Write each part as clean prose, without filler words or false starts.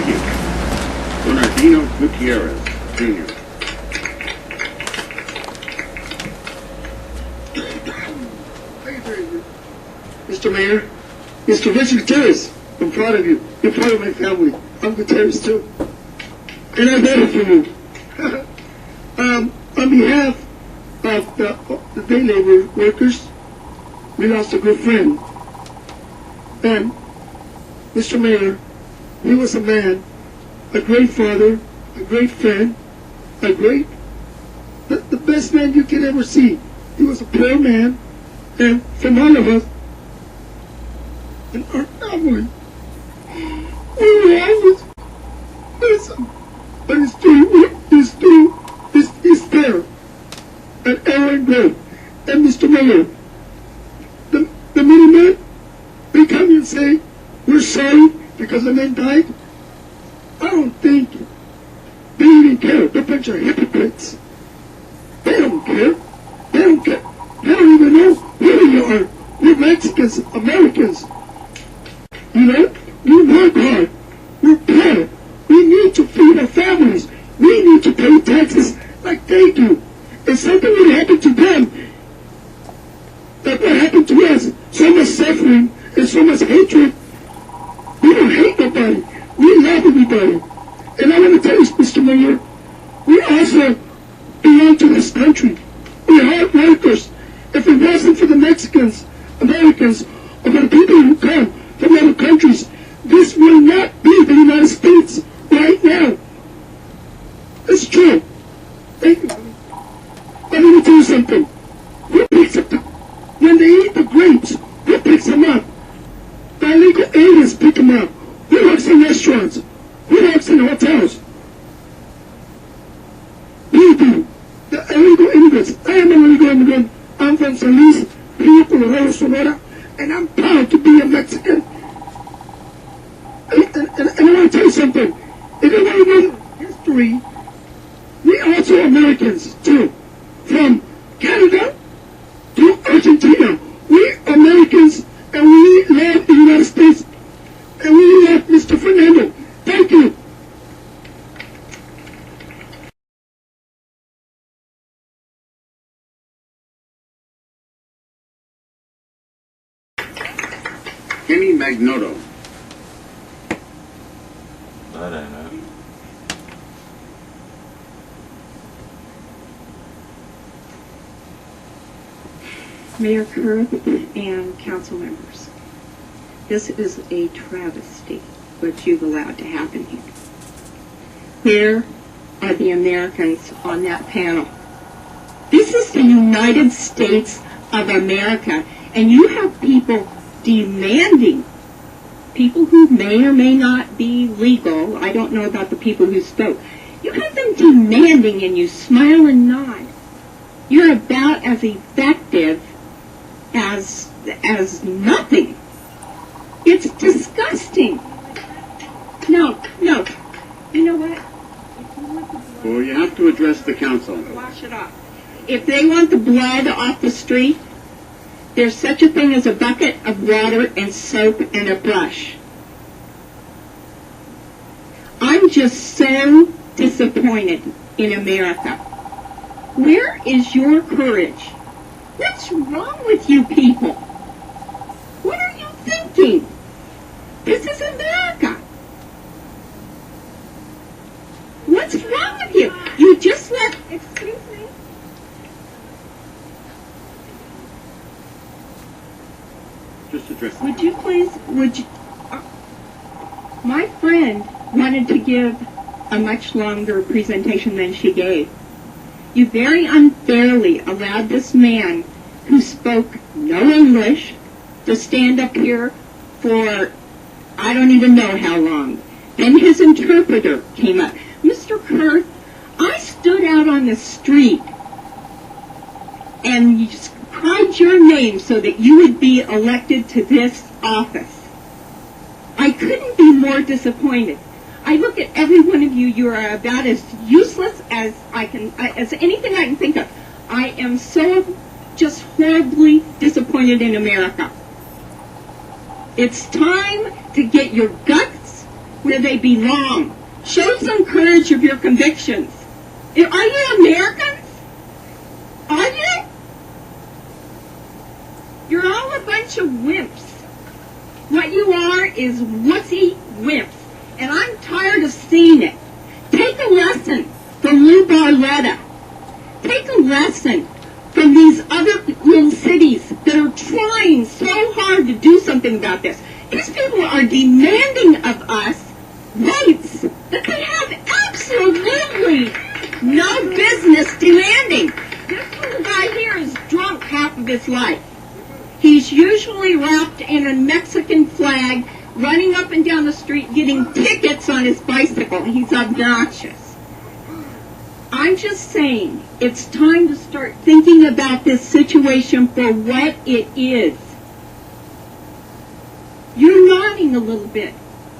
Thank you. Bernardino Gutierrez, Jr. Mr. Mayor, Mr. Richard Gutierrez, I'm proud of you. You're part of my family. I'm Gutierrez too. And I voted for you. On behalf of the day labor workers, we lost a good friend. And Mr. Mayor, he was a man, a great father, a great friend, the best man you could ever see. He was a poor man, and from all of us, in our family, we were always listen. But it's there. And Aaron Grove, and Mr. Mayor, the Minutemen, they come and say, we're sorry because the men died. I don't think they even care. They're a bunch of hypocrites. They don't care. They don't care. They don't even know who we are. We're Mexicans, Americans. You know, we work hard. We're poor. We need to feed our families. We need to pay taxes like they do. If something would happen to them, like what happened to us, so much suffering and so much hatred, we don't hate nobody. We love everybody. And I want to tell you, Mr. Mayor, we also belong to this country. We're hard workers. If it wasn't for the Mexicans, Americans, or for the people who come from other countries, this will not be the United States right now. It's true. Thank you. But let me tell you something. Who picks up when they eat the grapes, who picks them up? The illegal aliens pick them up. Who works in restaurants? Who works in hotels? We do. The illegal immigrants. I am an illegal immigrant. I'm from San Luis, Rio Colorado, Sonora, and I'm proud to be a Mexican. And I want to tell you something. If you want to know history, we also Americans too. From Canada to Argentina. We Americans, and we love the United States, and we love Mr. Fernando. Thank you. Kenny Magnoto. I don't know. Mayor Kerr and council members, this is a travesty what you've allowed to happen here. Where are the Americans on that panel? This is the United States of America, and you have people demanding, people who may or may not be legal, I don't know about the people who spoke, you have them demanding and you smile and nod. You're about as effective as nothing. It's disgusting. No. You know what? Well, you have to address the council. Wash it off. If they want the blood off the street, there's such a thing as a bucket of water and soap and a brush. I'm just so disappointed in America. Where is your courage? What's wrong with you people? What are you thinking? This is America. What's wrong with you? You just let, excuse me. Just address the Would you please, my friend wanted to give a much longer presentation than she gave. You very unfairly allowed this man who spoke no English to stand up here for I don't even know how long. Then his interpreter came up. Mr. Kerr, I stood out on the street and you cried your name so that you would be elected to this office. I couldn't be more disappointed. I look at every one of you, you are about as useless as as anything I can think of. I am so just horribly disappointed in America. It's time to get your guts where they belong. Show some courage of your convictions. Are you Americans? Are you? You're all a bunch of wimps. What you are is wussy wimps. And I'm tired of seeing it. Take a lesson from Lou Barletta. Take a lesson from these other little cities that are trying so hard to do something about this. These people are demanding of us rights that they have absolutely no business demanding. This little guy here is drunk half of his life. He's usually wrapped in a Mexican flag, running up and down the street, getting tickets on his bicycle. He's obnoxious. I'm just saying, it's time to start thinking about this situation for what it is. You're nodding a little bit,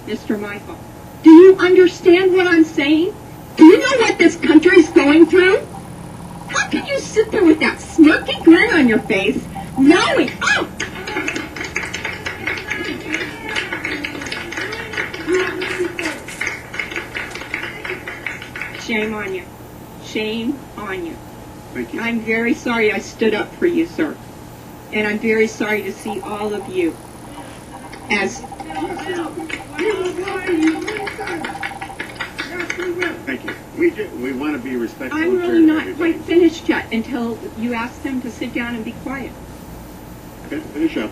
Mr. Michael. Do you understand what I'm saying? Do you know what this country's going through? How can you sit there with that smirky grin on your face, knowing, oh! Shame on you. Shame on you. Thank you. I'm very sorry I stood up for you, sir. And I'm very sorry to see all of you as... Thank you. We want to be respectful. I'm and fair really to not everybody. quite finished yet until you ask them to sit down and be quiet. Okay, finish up.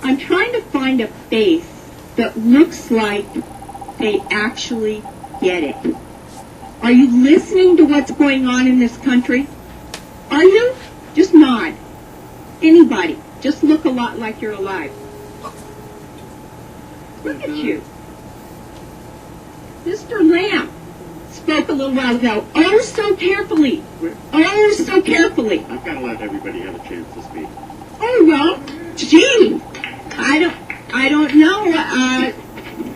I'm trying to find a face that looks like they actually get it. Are you listening to what's going on in this country? Are you? Just nod. Anybody. Just look a lot like you're alive. Look at you. Mr. Lamb spoke a little while ago. Oh, so carefully. Oh, so carefully. I've got to let everybody have a chance to speak. Oh, well, gee. I don't know.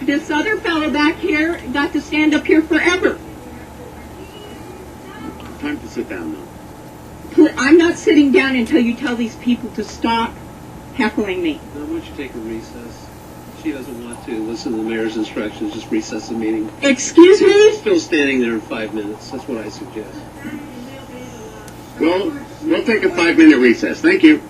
This other fellow back here got to stand up here forever. Time to sit down now. I'm not sitting down until you tell these people to stop heckling me. Now, why don't you take a recess? She doesn't want to listen to the mayor's instructions. Just recess the meeting. Excuse me? Still standing there in 5 minutes. That's what I suggest. Well, we'll take a 5-minute recess. Thank you.